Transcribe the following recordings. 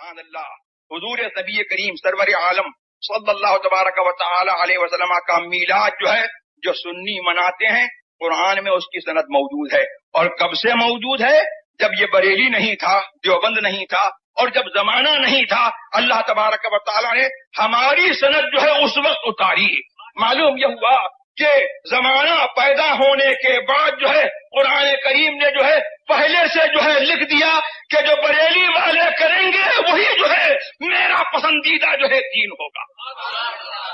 سبحان اللہ. حضور نبی کریم سرور عالم صلی اللہ تبارک و تعالی علیہ وسلم کا میلاد جو ہے جو سنی مناتے ہیں قرآن میں اس کی سند موجود ہے. اور کب سے موجود ہے؟ جب یہ بریلی نہیں تھا، دیوبند نہیں تھا، اور جب زمانہ نہیں تھا اللہ تبارک و تعالی نے ہماری سند جو ہے اس وقت اتاری. معلوم یہ ہوا کہ زمانہ پیدا ہونے کے بعد جو ہے قرآن کریم نے جو ہے پہلے سے جو ہے لکھ دیا کہ جو بریلی والے کریں گے وہی جو ہے میرا پسندیدہ جو ہے دین ہوگا،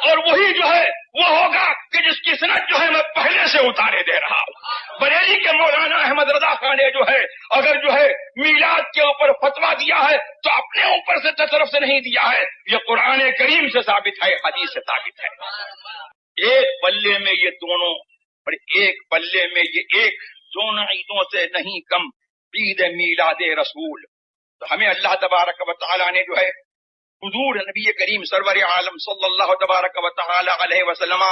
اور وہی جو ہے وہ ہوگا کہ جس کی سند جو ہے میں پہلے سے اتارے دے رہا ہوں. بریلی کے مولانا احمد رضا خان نے جو ہے اگر جو ہے میلاد کے اوپر فتویٰ دیا ہے تو اپنے اوپر سے طرف سے نہیں دیا ہے، یہ قرآن کریم سے ثابت ہے، حدیث سے ثابت ہے. ایک پلے میں یہ دونوں اور ایک پلے میں یہ ایک، دونوں عیدوں سے نہیں کم عید میلاد رسول. تو ہمیں اللہ تبارک و تعالیٰ نے جو ہے حضور نبی کریم سرور عالم صلی اللہ تبارک و تعالی علیہ وسلم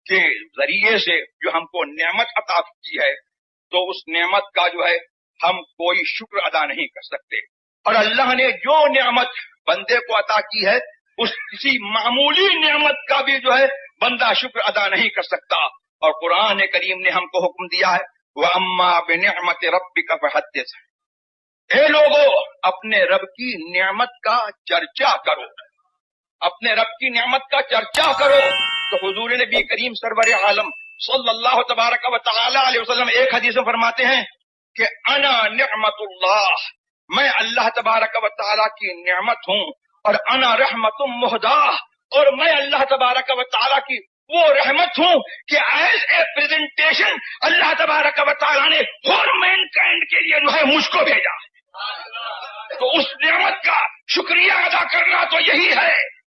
کے ذریعے سے جو ہم کو نعمت عطا کی ہے تو اس نعمت کا جو ہے ہم کوئی شکر ادا نہیں کر سکتے. اور اللہ نے جو نعمت بندے کو عطا کی ہے اس کسی معمولی نعمت کا بھی جو ہے بندہ شکر ادا نہیں کر سکتا. اور قرآن کریم نے ہم کو حکم دیا ہے وَأَمَّا بِنِعْمَةِ رَبِّكَ فَحَدِّثْ. اے لوگو اپنے رب کی نعمت کا چرچا کرو، اپنے رب کی نعمت کا چرچا کرو. تو حضور نبی کریم سرور عالم صلی اللہ تبارک و تعالی علیہ وسلم ایک حدیث میں فرماتے ہیں کہ انا نعمت اللہ، میں اللہ تبارک و تعالی کی نعمت ہوں، اور انا رحمت مہدہ، اور میں اللہ تبارک و تعالی کی وہ رحمت ہوں کہ ایز اے پریزنٹیشن اللہ تبارک و تعالی نے فور مین کائنڈ کے لیے جو ہے مجھ کو بھیجا. تو اس نعمت کا شکریہ ادا کرنا تو یہی ہے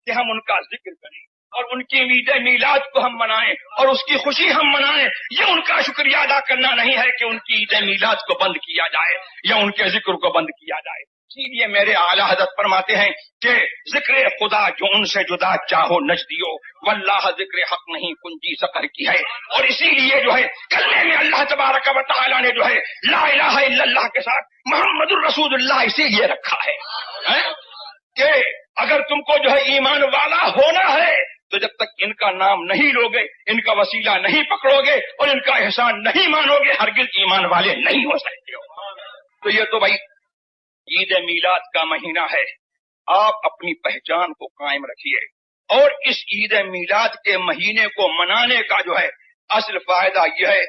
کہ ہم ان کا ذکر کریں اور ان کی عید میلاد کو ہم منائیں اور اس کی خوشی ہم منائیں. یہ ان کا شکریہ ادا کرنا نہیں ہے کہ ان کی عید میلاد کو بند کیا جائے یا ان کے ذکر کو بند کیا جائے. اسی لیے میرے اعلیٰ حضرت فرماتے ہیں کہ ذکر خدا جو ان سے جدا چاہو نچ دیو، واللہ ذکر حق نہیں کنجی سقر کی ہے. اور اسی لیے جو ہے کلمے میں اللہ تبارک و تعالی نے جو ہے لا الہ الا اللہ کے ساتھ محمد الرسول اللہ اسی لیے رکھا ہے کہ اگر تم کو جو ہے ایمان والا ہونا ہے تو جب تک ان کا نام نہیں لوگے، ان کا وسیلہ نہیں پکڑو گے اور ان کا احسان نہیں مانو گے ہرگز ایمان والے نہیں ہو سکتے ہو. تو یہ تو بھائی عید میلاد کا مہینہ ہے، آپ اپنی پہچان کو قائم رکھیے. اور اس عید میلاد کے مہینے کو منانے کا جو ہے اصل فائدہ یہ ہے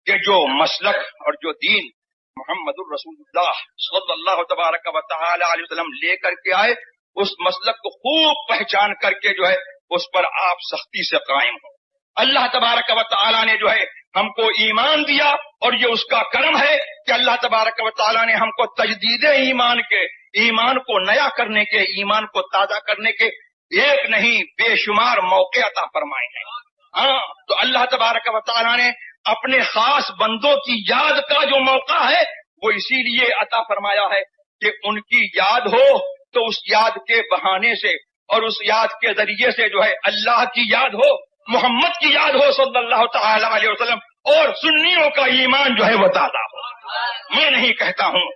کہ جو مسلک اور جو دین محمد الرسول اللہ صلی اللہ تبارک و تعالی علیہ وسلم لے کر کے آئے اس مسلک کو خوب پہچان کر کے جو ہے اس پر آپ سختی سے قائم ہوں. اللہ تبارک و تعالی نے جو ہے ہم کو ایمان دیا اور یہ اس کا کرم ہے کہ اللہ تبارک و تعالی نے ہم کو تجدید ایمان کو نیا کرنے کے، ایمان کو تازہ کرنے کے ایک نہیں بے شمار موقع عطا فرمائے ہیں. تو اللہ تبارک و تعالی نے اپنے خاص بندوں کی یاد کا جو موقع ہے وہ اسی لیے عطا فرمایا ہے کہ ان کی یاد ہو تو اس یاد کے بہانے سے اور اس یاد کے ذریعے سے جو ہے اللہ کی یاد ہو، محمد کی یاد ہو صلی اللہ تعالی علیہ وسلم، اور سنیوں کا ایمان جو ہے وہ تازہ ہو. میں نہیں کہتا ہوں،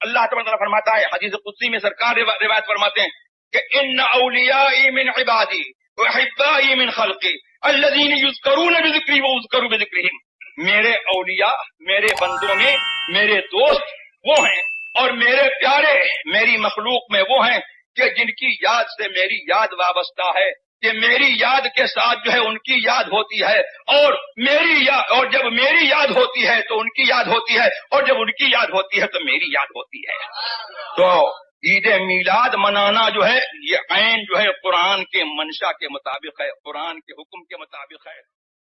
اللہ تعالیٰ فرماتا ہے حدیث قدسی میں سرکار روایت فرماتے ہیں کہ ان اولیائی من عبادی واحبائی من خلقی الذین یذکرون بذکری واذکر بذکرہم. میرے اولیاء، میرے بندوں میں میرے دوست وہ ہیں اور میرے پیارے میری مخلوق میں وہ ہیں کہ جن کی یاد سے میری یاد وابستہ ہے، کہ میری یاد کے ساتھ جو ہے ان کی یاد ہوتی ہے، اور جب میری یاد ہوتی ہے تو ان کی یاد ہوتی ہے، اور جب ان کی یاد ہوتی ہے تو میری یاد ہوتی ہے. تو عید میلاد منانا جو ہے یہ عین جو ہے قرآن کے منشا کے مطابق ہے، قرآن کے حکم کے مطابق ہے.